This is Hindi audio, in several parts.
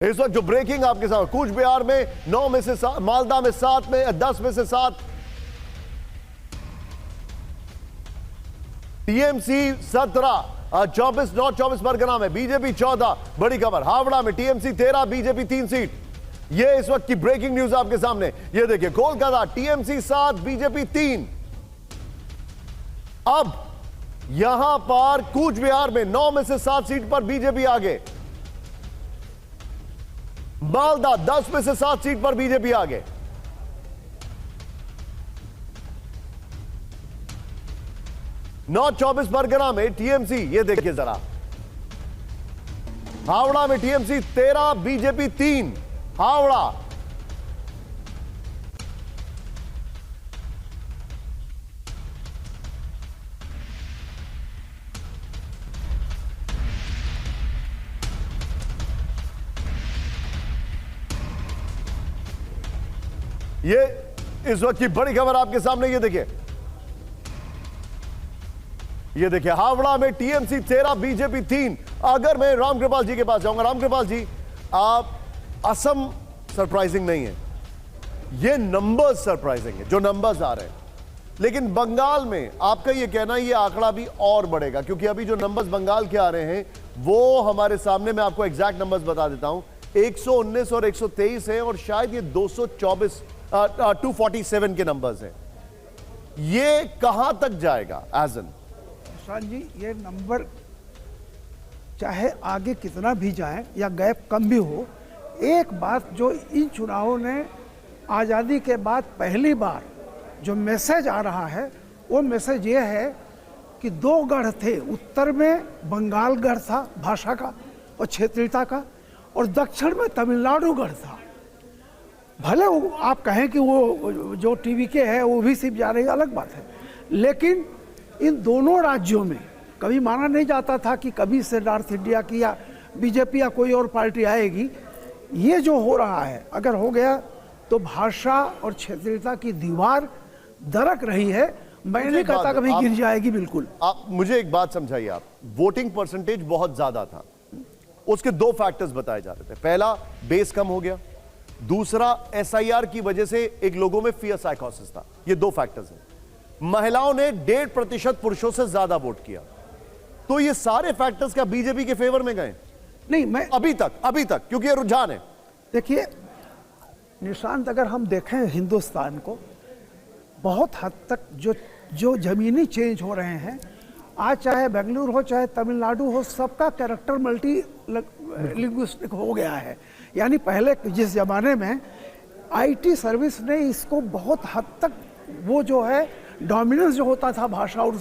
इस वक्त जो ब्रेकिंग आपके साथ, कूच बिहार में 9 में से 7, मालदा में 7 में 10 में से 7, टीएमसी 17, 24 नॉर्थ 24 परगना में बीजेपी 14। बड़ी खबर, हावड़ा में टीएमसी 13, बीजेपी 3 सीट। ये इस वक्त की ब्रेकिंग न्यूज आपके सामने। ये देखिए, कोलकाता टीएमसी 7, बीजेपी 3। अब यहां पर कूच बिहार में 9 में से 7 सीट पर बीजेपी आगे। मालदा 10 में से 7 सीट पर बीजेपी आगे। नॉर्थ 24 परगना में टीएमसी, ये देखिए जरा, हावड़ा में टीएमसी 13, बीजेपी 3। हावड़ा ये इस वक्त की बड़ी खबर आपके सामने। ये देखिए हावड़ा में टीएमसी 13, बीजेपी 3। अगर मैं रामकृपाल जी के पास जाऊंगा, रामकृपाल जी, आप, असम सरप्राइजिंग नहीं है, ये नंबर्स सरप्राइजिंग है जो नंबर्स आ रहे हैं। लेकिन बंगाल में आपका ये कहना, ये आंकड़ा भी और बढ़ेगा, क्योंकि अभी जो नंबर्स बंगाल के आ रहे हैं वो हमारे सामने, मैं आपको एग्जैक्ट नंबर्स बता देता हूं, 119 और 123 है, और शायद ये 247 के नंबर्स हैं। ये कहां तक जाएगा एजन? जी, ये नंबर चाहे आगे कितना भी जाए या गैप कम भी हो, एक बात जो इन चुनावों ने आज़ादी के बाद पहली बार जो मैसेज आ रहा है, वो मैसेज ये है कि 2 गढ़ थे। उत्तर में बंगाल गढ़ था भाषा का और क्षेत्रीयता का, और दक्षिण में तमिलनाडु गढ़ था। भले आप कहें कि वो जो टीवी के है वो भी सिर्फ जा रही है, अलग बात है, लेकिन इन दोनों राज्यों में कभी माना नहीं जाता था कि कभी से नॉर्थ इंडिया की या बीजेपी या कोई और पार्टी आएगी। ये जो हो रहा है, अगर हो गया तो भाषा और क्षेत्रीयता की दीवार दरक रही है। मैं नहीं कहता कभी गिर जाएगी, बिल्कुल। आप मुझे एक बात समझाइए, आप, वोटिंग परसेंटेज बहुत ज्यादा था, उसके 2 फैक्टर्स बताए जा रहे थे। पहला, बेस कम हो गया, दूसरा एसआईआर की वजह से एक लोगों में फियर साइकोसिस था। ये 2 फैक्टर्स हैं। महिलाओं ने 1.5% पुरुषों से ज्यादा वोट किया, तो ये सारे फैक्टर्स क्या बीजेपी के फेवर में गए? नहीं, मैं अभी तक क्योंकि ये रुझान है। देखिए निशांत, अगर हम देखें हिंदुस्तान को, बहुत हद तक जो जमीनी चेंज हो रहे हैं आज, चाहे बेंगलुरु हो चाहे तमिलनाडु हो, सबका कैरेक्टर मल्टी लिंग्विस्टिक हो गया है। यानी पहले जिस जमाने में आईटी सर्विस ने इसको बहुत हद तक, वो जो है डोमिनेंस जो होता था भाषा और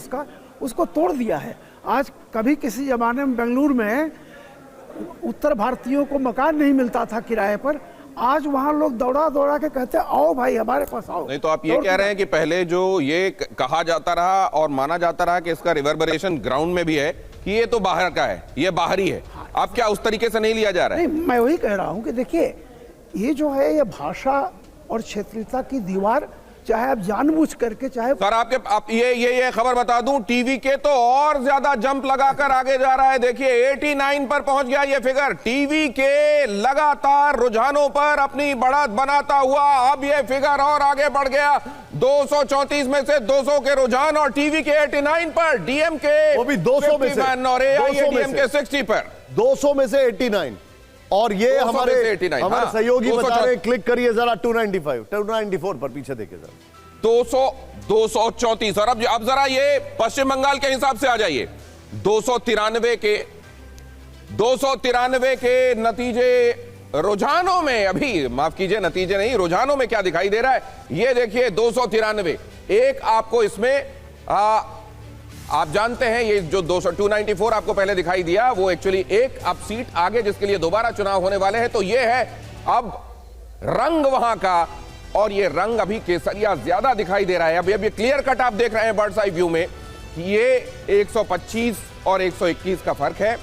उसको तोड़ दिया है। आज कभी किसी जमाने में बेंगलुरु में उत्तर भारतीयों को मकान नहीं मिलता था किराए पर, आज वहां लोग दौड़ा के कहते हैं आओ भाई हमारे पास आओ। नहीं तो आप ये कह रहे हैं कि पहले जो ये कहा जाता रहा और माना जाता रहा कि इसका रिवर्बरेशन ग्राउंड में भी है कि ये तो बाहर का है, ये बाहरी है, आप क्या उस तरीके से नहीं लिया जा रहा है? नहीं, मैं वही कह रहा हूं कि देखिए, ये जो है ये भाषा और क्षेत्रीयता की दीवार, चाहे आप जानबूझ करके, चाहे सर आप ये खबर बता दूं, टीवी के तो और ज्यादा जंप लगाकर आगे जा रहा है। देखिए 89 पर पहुंच गया ये फिगर। टीवी के लगातार रुझानों पर अपनी बढ़त बनाता हुआ अब ये फिगर और आगे बढ़ गया। 234 में से 200 के रुझान, और टीवी के 89 पर, डीएम के वो भी 200 में से, और एआईएडीएम के 60 पर, 200 में से 89। और ये हमारे सहयोगी बता रहे, क्लिक करिए जरा 294 पर, पीछे देखिए जरा 234। और अब जरा ये पश्चिम बंगाल के हिसाब से आ जाइए। 293 के नतीजे रुझानों में, अभी माफ कीजिए, नतीजे नहीं, रुझानों में क्या दिखाई दे रहा है ये देखिए। 293 एक आपको इसमें आप जानते हैं, ये जो 294 आपको पहले दिखाई दिया, वो एक्चुअली एक अब सीट आगे जिसके लिए दोबारा चुनाव होने वाले हैं। तो ये है अब रंग वहां का, और ये रंग अभी केसरिया ज्यादा दिखाई दे रहा है। अब ये क्लियर कट आप देख रहे हैं बर्ड्स आई व्यू में कि ये 125 और 121 का फर्क है।